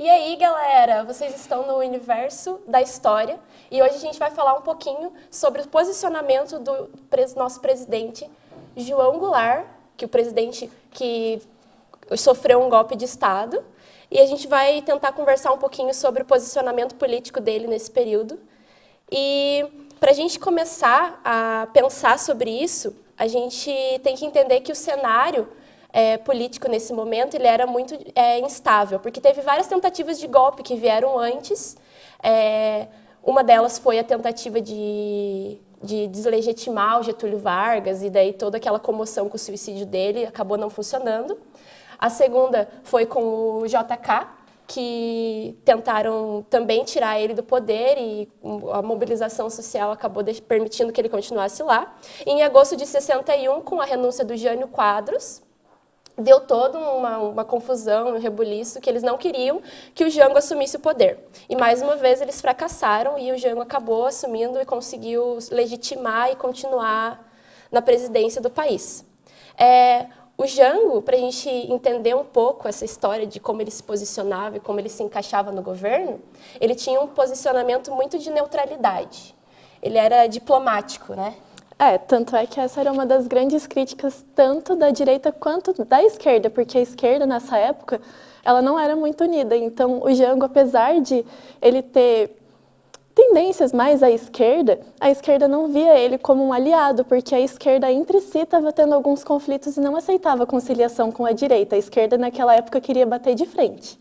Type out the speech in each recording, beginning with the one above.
E aí, galera, vocês estão no universo da história e hoje a gente vai falar um pouquinho sobre o posicionamento do nosso presidente João Goulart, que é o presidente que sofreu um golpe de Estado, e a gente vai tentar conversar um pouquinho sobre o posicionamento político dele nesse período. E para a gente começar a pensar sobre isso, a gente tem que entender que o cenário político nesse momento ele era muito instável, porque teve várias tentativas de golpe que vieram antes. Uma delas foi a tentativa de deslegitimar o Getúlio Vargas, e daí toda aquela comoção com o suicídio dele acabou não funcionando. A segunda foi com o JK, que tentaram também tirar ele do poder e a mobilização social acabou permitindo que ele continuasse lá. E em agosto de 61, com a renúncia do Jânio Quadros, deu toda uma confusão, um rebuliço, que eles não queriam que o Jango assumisse o poder. E, mais uma vez, eles fracassaram e o Jango acabou assumindo e conseguiu legitimar e continuar na presidência do país. O Jango, para a gente entender um pouco essa história de como ele se posicionava e como ele se encaixava no governo, ele tinha um posicionamento muito de neutralidade. Ele era diplomático, né? Tanto é que essa era uma das grandes críticas tanto da direita quanto da esquerda, porque a esquerda, nessa época, ela não era muito unida. Então, o Jango, apesar de ele ter tendências mais à esquerda, a esquerda não via ele como um aliado, porque a esquerda entre si estava tendo alguns conflitos e não aceitava conciliação com a direita. A esquerda, naquela época, queria bater de frente.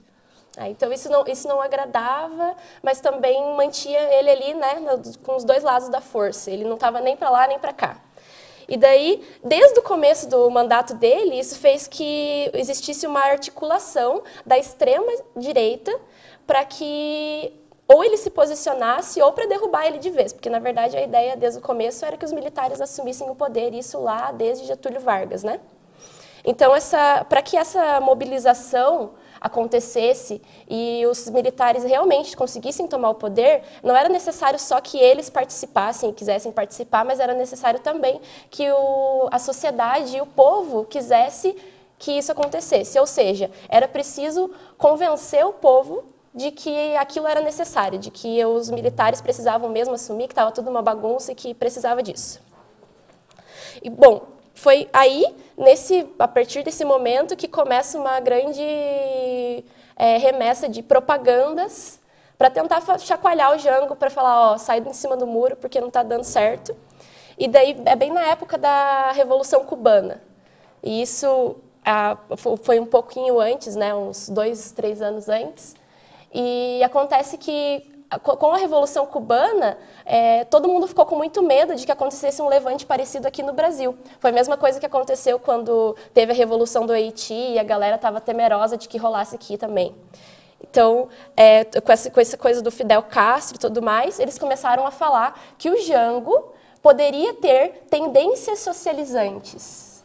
Então, isso não agradava, mas também mantinha ele ali, né, com os dois lados da força. Ele não estava nem para lá, nem para cá. E daí, desde o começo do mandato dele, isso fez que existisse uma articulação da extrema-direita para que ou ele se posicionasse ou para derrubar ele de vez, porque, na verdade, a ideia desde o começo era que os militares assumissem o poder, isso lá desde Getúlio Vargas, né? Então, para que essa mobilização acontecesse e os militares realmente conseguissem tomar o poder, não era necessário só que eles participassem e quisessem participar, mas era necessário também que a sociedade e o povo quisesse que isso acontecesse. Ou seja, era preciso convencer o povo de que aquilo era necessário, de que os militares precisavam mesmo assumir que estava tudo uma bagunça e que precisava disso. E, bom, foi aí, a partir desse momento, que começa uma grande remessa de propagandas para tentar chacoalhar o Jango, para falar, sai de cima do muro porque não está dando certo. E daí é bem na época da Revolução Cubana. E isso foi um pouquinho antes, né, uns 2, 3 anos antes. E acontece que, com a Revolução Cubana, todo mundo ficou com muito medo de que acontecesse um levante parecido aqui no Brasil. Foi a mesma coisa que aconteceu quando teve a Revolução do Haiti e a galera estava temerosa de que rolasse aqui também. Então, com essa coisa do Fidel Castro e tudo mais, eles começaram a falar que o Jango poderia ter tendências socializantes.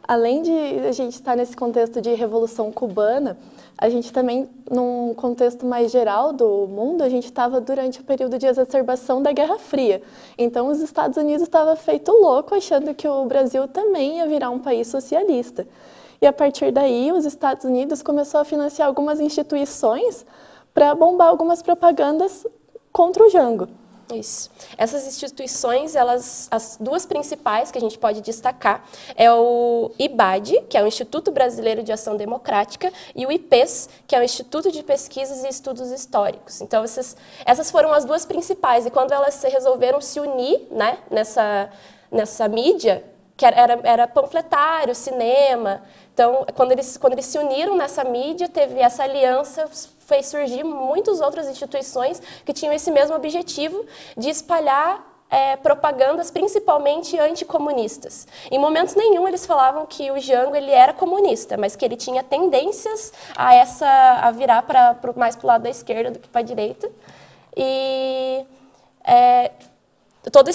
Além de a gente estar nesse contexto de Revolução Cubana, a gente também, num contexto mais geral do mundo, a gente estava durante o período de exacerbação da Guerra Fria. Então, os Estados Unidos estavam feito louco, achando que o Brasil também ia virar um país socialista. E, a partir daí, os Estados Unidos começou a financiar algumas instituições para bombar algumas propagandas contra o Jango. Isso. Essas instituições, as duas principais que a gente pode destacar é o IBAD, que é o Instituto Brasileiro de Ação Democrática, e o IPES, que é o Instituto de Pesquisas e Estudos Históricos. Então, essas foram as duas principais. E quando elas resolveram se unir, né, nessa mídia, que era panfletário, cinema. Então, quando eles se uniram nessa mídia, teve essa aliança, fez surgir muitas outras instituições que tinham esse mesmo objetivo de espalhar propagandas, principalmente anticomunistas. Em momentos nenhum eles falavam que o Jango ele era comunista, mas que ele tinha tendências a virar mais para o lado da esquerda do que para a direita. E toda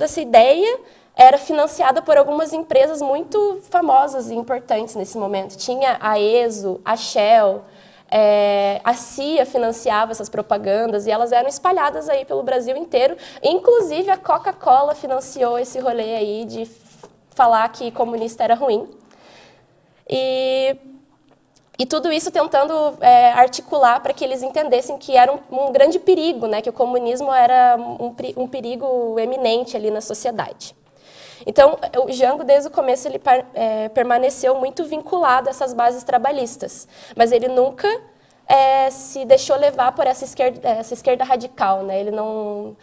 essa ideia era financiada por algumas empresas muito famosas e importantes nesse momento. Tinha a ESO, a Shell, a CIA financiava essas propagandas e elas eram espalhadas aí pelo Brasil inteiro. Inclusive, a Coca-Cola financiou esse rolê aí de falar que comunista era ruim. E E tudo isso tentando articular para que eles entendessem que era um grande perigo, né? Que o comunismo era um perigo eminente ali na sociedade. Então, o Jango, desde o começo, ele permaneceu muito vinculado a essas bases trabalhistas, mas ele nunca se deixou levar por essa esquerda radical, né? Ele não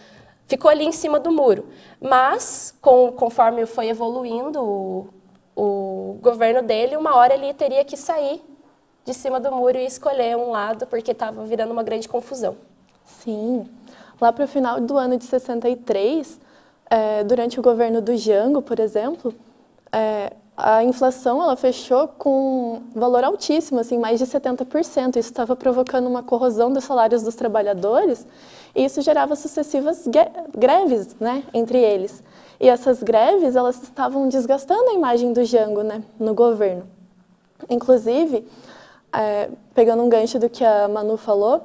ficou ali em cima do muro. Mas, conforme foi evoluindo o governo dele, uma hora ele teria que sair de cima do muro e escolher um lado, porque estava virando uma grande confusão. Sim. Lá para o final do ano de 63, durante o governo do Jango, por exemplo, a inflação ela fechou com um valor altíssimo, assim, mais de 70%. Isso estava provocando uma corrosão dos salários dos trabalhadores e isso gerava sucessivas greves, né, entre eles. E essas greves elas estavam desgastando a imagem do Jango, né, no governo. Inclusive, pegando um gancho do que a Manu falou,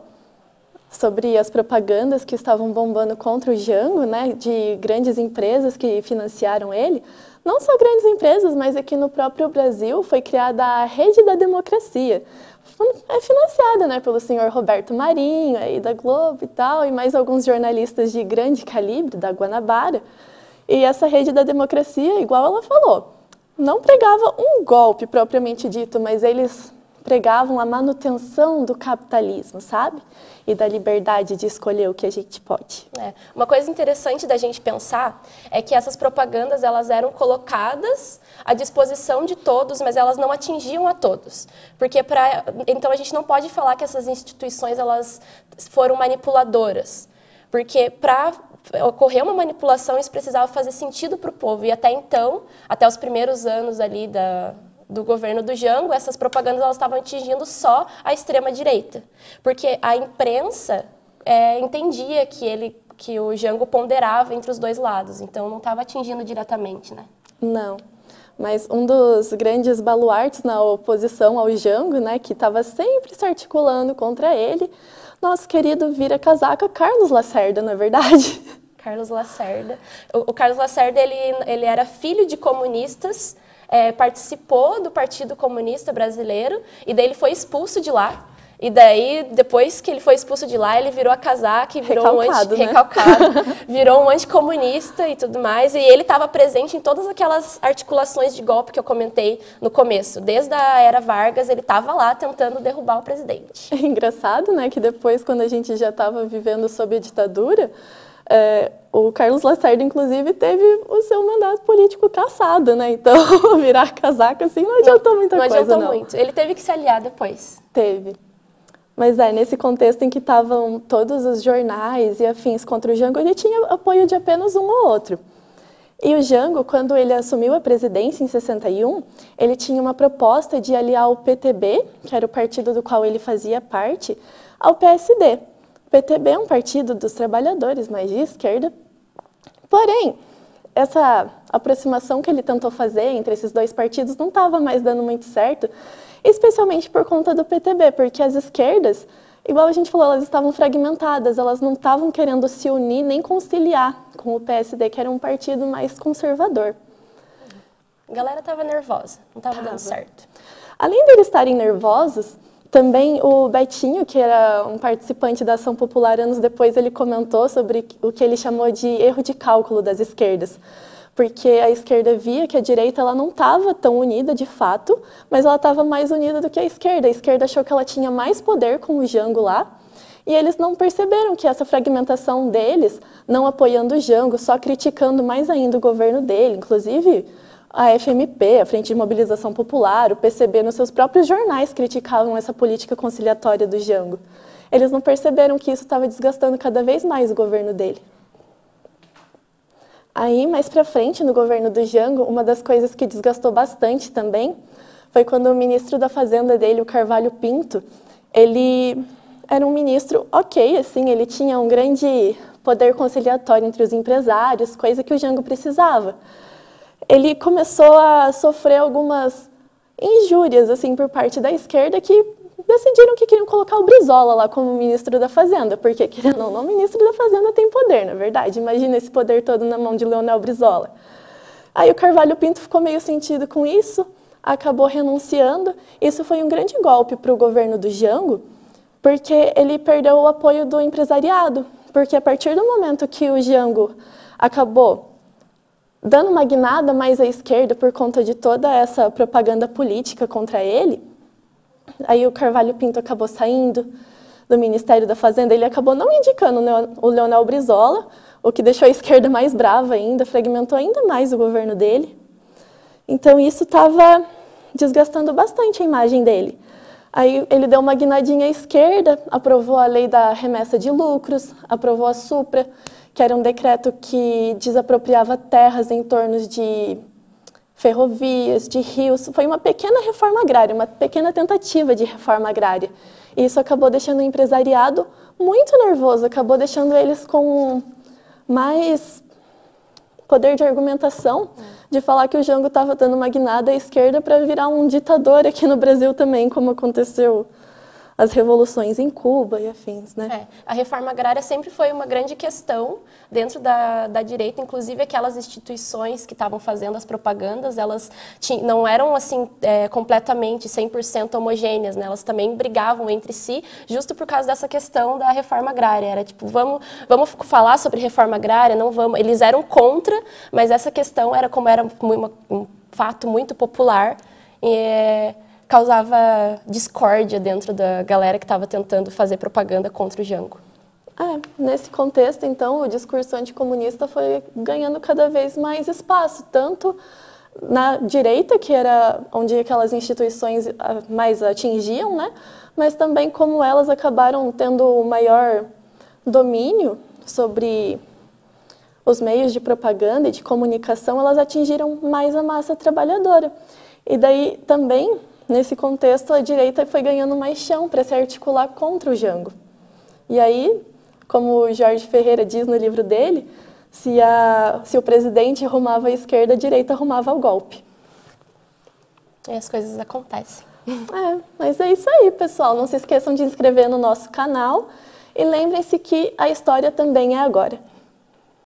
sobre as propagandas que estavam bombando contra o Jango, né, de grandes empresas que financiaram ele. Não só grandes empresas, mas aqui no próprio Brasil foi criada a Rede da Democracia. É financiada, né, pelo senhor Roberto Marinho, aí da Globo e tal, e mais alguns jornalistas de grande calibre, da Guanabara. E essa Rede da Democracia, igual ela falou, não pregava um golpe propriamente dito, mas eles pregavam a manutenção do capitalismo, sabe? E da liberdade de escolher o que a gente pode. Uma coisa interessante da gente pensar é que essas propagandas elas eram colocadas à disposição de todos, mas elas não atingiam a todos. Porque então a gente não pode falar que essas instituições elas foram manipuladoras. Porque para ocorrer uma manipulação isso precisava fazer sentido para o povo. E até então, até os primeiros anos ali do governo do Jango, essas propagandas elas estavam atingindo só a extrema-direita. Porque a imprensa entendia que o Jango ponderava entre os dois lados, então não estava atingindo diretamente, né? Não, mas um dos grandes baluartes na oposição ao Jango, né, que estava sempre se articulando contra ele, nosso querido vira-casaca Carlos Lacerda, não é verdade? Carlos Lacerda. O Carlos Lacerda, ele era filho de comunistas, participou do Partido Comunista Brasileiro e daí ele foi expulso de lá. E daí, depois que ele foi expulso de lá, ele virou a casaca e virou recalcado, virou um anticomunista e tudo mais. E ele estava presente em todas aquelas articulações de golpe que eu comentei no começo. Desde a era Vargas, ele estava lá tentando derrubar o presidente. É engraçado, né, que depois, quando a gente já estava vivendo sob a ditadura, o Carlos Lacerda, inclusive, teve o seu mandato político cassado, né? Então, virar casaca, assim, não adiantou muita coisa, não. Não adiantou muito. Ele teve que se aliar depois. Teve. Mas nesse contexto em que estavam todos os jornais e afins contra o Jango, ele tinha apoio de apenas um ou outro. E o Jango, quando ele assumiu a presidência em 61, ele tinha uma proposta de aliar o PTB, que era o partido do qual ele fazia parte, ao PSD. O PTB é um partido dos trabalhadores, mais de esquerda. Porém, essa aproximação que ele tentou fazer entre esses dois partidos não estava mais dando muito certo, especialmente por conta do PTB, porque as esquerdas, igual a gente falou, elas estavam fragmentadas, elas não estavam querendo se unir nem conciliar com o PSD, que era um partido mais conservador. A galera estava nervosa, não estava dando certo. Além deles estarem nervosos, também o Betinho, que era um participante da Ação Popular, anos depois ele comentou sobre o que ele chamou de erro de cálculo das esquerdas. Porque a esquerda via que a direita ela não estava tão unida de fato, mas ela estava mais unida do que a esquerda. A esquerda achou que ela tinha mais poder com o Jango lá, e eles não perceberam que essa fragmentação deles, não apoiando o Jango, só criticando mais ainda o governo dele, inclusive a FMP, a Frente de Mobilização Popular, o PCB, nos seus próprios jornais criticavam essa política conciliatória do Jango. Eles não perceberam que isso estava desgastando cada vez mais o governo dele. Aí, mais para frente, no governo do Jango, uma das coisas que desgastou bastante também foi quando o ministro da Fazenda dele, o Carvalho Pinto, ele era um ministro ok, assim, ele tinha um grande poder conciliatório entre os empresários, coisa que o Jango precisava. Ele começou a sofrer algumas injúrias, assim, por parte da esquerda que decidiram que queriam colocar o Brizola lá como ministro da Fazenda, porque, querendo ou não, o ministro da Fazenda tem poder, na verdade. Imagina esse poder todo na mão de Leonel Brizola. Aí o Carvalho Pinto ficou meio sentido com isso, acabou renunciando. Isso foi um grande golpe para o governo do Jango, porque ele perdeu o apoio do empresariado. Porque a partir do momento que o Jango acabou dando uma guinada mais à esquerda por conta de toda essa propaganda política contra ele, aí o Carvalho Pinto acabou saindo do Ministério da Fazenda, ele acabou não indicando o Leonel Brizola, o que deixou a esquerda mais brava ainda, fragmentou ainda mais o governo dele. Então isso estava desgastando bastante a imagem dele. Aí ele deu uma guinadinha à esquerda, aprovou a lei da remessa de lucros, aprovou a Supra, que era um decreto que desapropriava terras em torno de ferrovias, de rios. Foi uma pequena reforma agrária, uma pequena tentativa de reforma agrária. E isso acabou deixando o empresariado muito nervoso, acabou deixando eles com mais poder de argumentação, de falar que o Jango estava dando uma guinada à esquerda para virar um ditador aqui no Brasil também, como aconteceu as revoluções em Cuba e afins, né? A reforma agrária sempre foi uma grande questão dentro da direita, inclusive aquelas instituições que estavam fazendo as propagandas, elas não eram assim completamente 100% homogêneas, né? Elas também brigavam entre si, justo por causa dessa questão da reforma agrária. Era tipo, vamos falar sobre reforma agrária, não vamos. Eles eram contra, mas essa questão era como era um fato muito popular e causava discórdia dentro da galera que estava tentando fazer propaganda contra o Jango. Nesse contexto, então, o discurso anticomunista foi ganhando cada vez mais espaço, tanto na direita, que era onde aquelas instituições mais atingiam, né? Mas também como elas acabaram tendo o maior domínio sobre os meios de propaganda e de comunicação, elas atingiram mais a massa trabalhadora. E daí também, nesse contexto, a direita foi ganhando mais chão para se articular contra o Jango. E aí, como o Jorge Ferreira diz no livro dele, se o presidente arrumava a esquerda, a direita arrumava o golpe. E as coisas acontecem. Mas é isso aí, pessoal. Não se esqueçam de se inscrever no nosso canal e lembrem-se que a história também é agora.